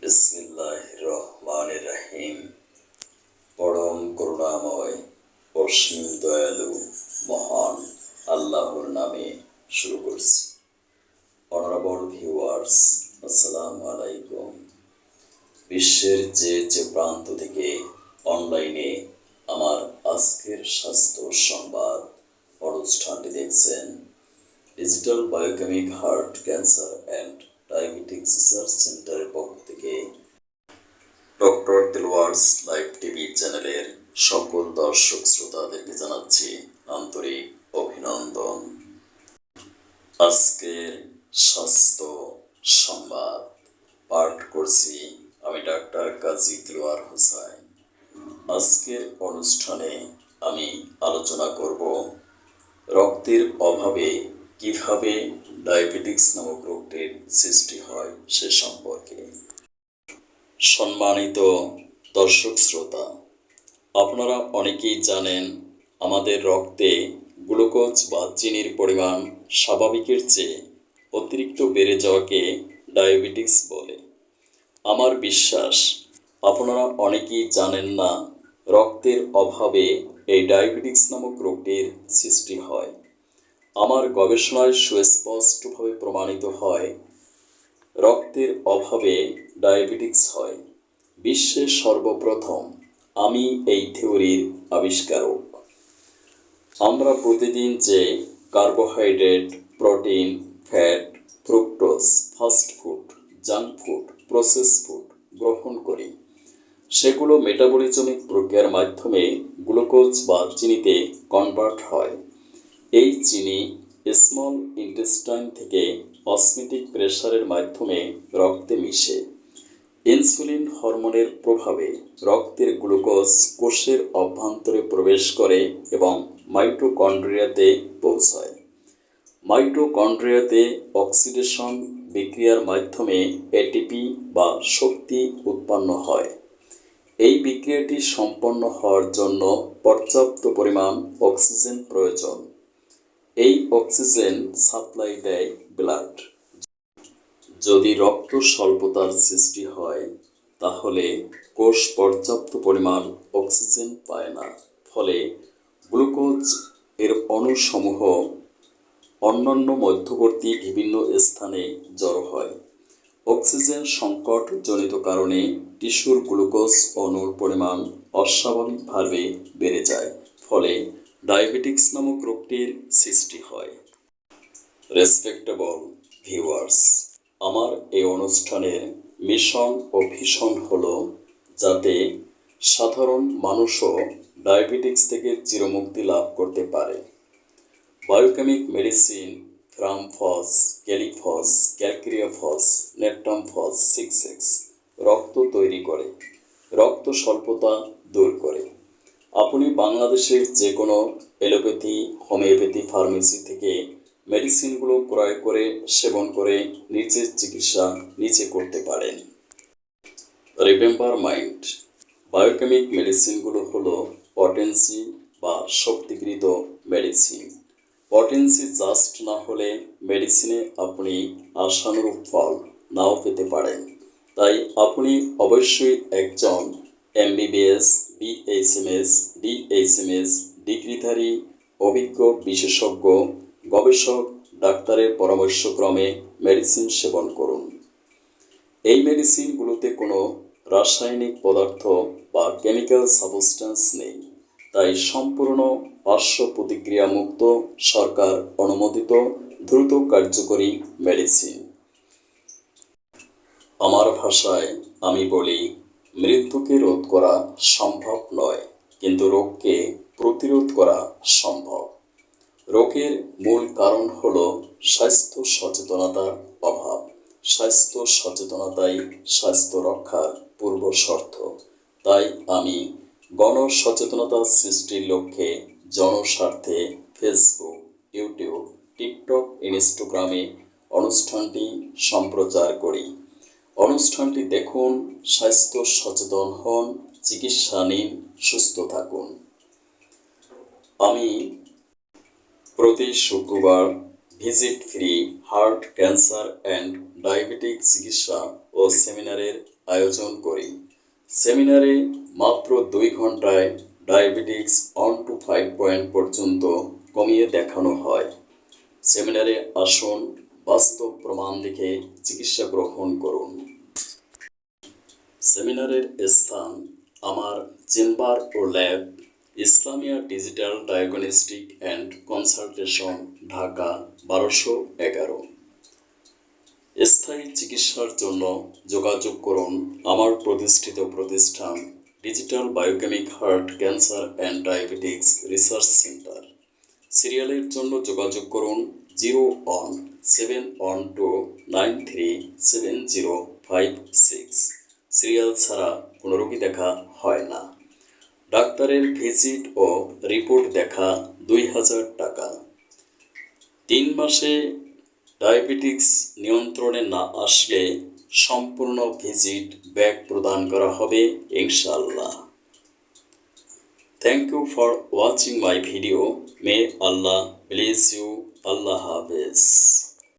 বিসমিল্লাহির রহমানির রহিম। পরম করুণাময় অসীম দয়ালু মহান আল্লাহর নামে শুরু করছি। অনারেবল ভিউয়ার্স, আসসালামু আলাইকুম। বিশ্বের যে প্রান্ত থেকে অনলাইনে আমার আজকের স্বাস্থ্য সংবাদ অনুষ্ঠানটি দেখছেন, digital biochemic heart cancer and diabetics research সেন্টারের পক্ষ থেকে ডক্টর দিলওয়ার্স লাইভ টিভি চ্যানেলের সকল দর্শক শ্রোতাদেরকে জানাচ্ছি আন্তরিক অভিনন্দন। আজকের স্বাস্থ্য সংবাদ পাঠ করছি আমি ডাক্তার কাজী দিলওয়ার হোসেন। আজকের অনুষ্ঠানে আমি আলোচনা করব রক্তের অভাবে কিভাবে ডায়াবেটিক্স নামক রোগটির সৃষ্টি হয় সে সম্পর্কে। সম্মানিত দর্শক শ্রোতা, আপনারা অনেকেই জানেন আমাদের রক্তে গ্লুকোজ বা চিনির পরিমাণ স্বাভাবিকের চেয়ে অতিরিক্ত বেড়ে যাওয়াকে ডায়াবেটিক্স বলে। আমার বিশ্বাস আপনারা অনেকেই জানেন না রক্তের অভাবে এই ডায়াবেটিক্স নামক রোগটির সৃষ্টি হয়। আমার গবেষণায় সুস্পষ্টভাবে প্রমাণিত হয় রক্তের অভাবে ডায়াবেটিক্স হয়। বিশ্বের সর্বপ্রথম আমি এই থিওরির আবিষ্কারক। আমরা প্রতিদিন যে carbohydrate, protein, fat, fructose, fast food, junk food, process food গ্রহণ করি, সেগুলো মেটাবলিজমিক প্রক্রিয়ার মাধ্যমে গ্লুকোজ বা চিনিতে কনভার্ট হয়। এই চিনি স্মল ইন্টেস্টাইন থেকে অসমেটিক প্রেসারের মাধ্যমে রক্তে মিশে। ইনসুলিন হরমোনের প্রভাবে রক্তের গ্লুকোজ কোষের অভ্যন্তরে প্রবেশ করে এবং মাইটোকন্ড্রিয়াতে পৌঁছায়। মাইটোকন্ড্রিয়াতে অক্সিডেশন বিক্রিয়ার মাধ্যমে এটিপি বা শক্তি উৎপন্ন হয়। এই বিক্রিয়াটি সম্পন্ন হওয়ার জন্য পর্যাপ্ত পরিমাণ অক্সিজেন প্রয়োজন। এই অক্সিজেন সাপ্লাই দেয় ব্লাড। যদি রক্ত স্বল্পতার সৃষ্টি হয় তাহলে কোষ পর্যাপ্ত পরিমাণ অক্সিজেন পায় না, ফলে গ্লুকোজ এর অণুসমূহ অন্যান্য মধ্যবর্তী বিভিন্ন স্থানে জড়ো হয়। অক্সিজেন সংকটজনিত কারণে টিস্যুর গ্লুকোজ অণুর পরিমাণ অস্বাভাবিকভাবে বেড়ে যায়, ফলে ডায়াবেটিক্স নামক রোগটির সৃষ্টি হয়। রেসপেক্টেবল ভিউয়ার্স, আমার এই অনুষ্ঠানের মিশন ও ভিশন হলো যাতে সাধারণ মানুষও ডায়াবেটিক্স থেকে চিরমুক্তি লাভ করতে পারে। বায়োকেমিক মেডিসিন ফ্রামফস, ক্যালিফস, ক্যালক্রিয়াফস, নেট্টামফস 6X রক্ত তৈরি করে, রক্ত স্বল্পতা দূর করে। আপনি বাংলাদেশের যে কোনো এলোপ্যাথি, হোমিওপ্যাথি ফার্মেসি থেকে মেডিসিনগুলো ক্রয় করে সেবন করে নিজের চিকিৎসা নিজে করতে পারেন। রিমেম্বার মাইন্ড, বায়োকেমিক মেডিসিনগুলো হলো পটেন্সি বা শক্তিকৃত মেডিসিন। পটেন্সি জাস্ট না হলে মেডিসিনে আপনি আশানুরূপ ফল নাও পেতে পারেন। তাই আপনি অবশ্যই একজন MBBS, BHMS, DHMS ডিগ্রিধারী অভিজ্ঞ বিশেষজ্ঞ গবেষক ডাক্তারের পরামর্শক্রমে মেডিসিন সেবন করুন। এই মেডিসিনগুলোতে কোনো রাসায়নিক পদার্থ বা কেমিক্যাল সাবস্টেন্স নেই, তাই সম্পূর্ণ পার্শ্ব প্রতিক্রিয়া মুক্ত, সরকার অনুমোদিত, দ্রুত কার্যকরী মেডিসিন। আমার ভাষায় আমি বলি, মৃত্যুকে রোধ করা সম্ভব নয়, কিন্তু রোগকে প্রতিরোধ করা সম্ভব। রোগের মূল কারণ হলো স্বাস্থ্য সচেতনতার অভাব। স্বাস্থ্য সচেতনতাই স্বাস্থ্য রক্ষার পূর্ব শর্ত। তাই আমি গণসচেতনতা সৃষ্টির লক্ষ্যে জনস্বার্থে ফেসবুক, ইউটিউব, টিকটক, ইনস্টাগ্রামে অনুষ্ঠানটি সম্প্রচার করি। অনুষ্ঠানটি দেখুন, স্বাস্থ্য সচেতন হন, চিকিৎসা নিন, সুস্থ থাকুন। আমি প্রতি শুক্রবার visit free heart cancer and diabetic চিকিৎসা ও সেমিনারের আয়োজন করি। সেমিনারে মাত্র 2 ঘন্টায় ডায়াবেটিক্স 1 to 5 পয়েন্ট পর্যন্ত কমিয়ে দেখানো হয়। সেমিনারে আসুন, বাস্তব প্রমাণ দেখে চিকিৎসা গ্রহণ করুন। সেমিনারের স্থান আমার চেম্বার ও lab, Islamia digital diagnostic and consultation, Dhaka 1211। স্থায়ী চিকিৎসার জন্য যোগাযোগ করুন আমার প্রতিষ্ঠিত প্রতিষ্ঠান digital biochemic heart cancer and diabetics research centre. সিরিয়ালের জন্য যোগাযোগ করুন 0171293705 সিরিয়াল ছাড়া কোনো রোগী দেখা হয় না। ডাক্তারের ভিজিট ও রিপোর্ট দেখা 2000 টাকা। 3 মাসে ডায়াবেটিক্স নিয়ন্ত্রণে না আসলে সম্পূর্ণ ভিজিট ব্যাক প্রদান করা হবে ইনশাআল্লাহ। Thank you for watching my video. May Allah bless you. আল্লাহ হাফেজ।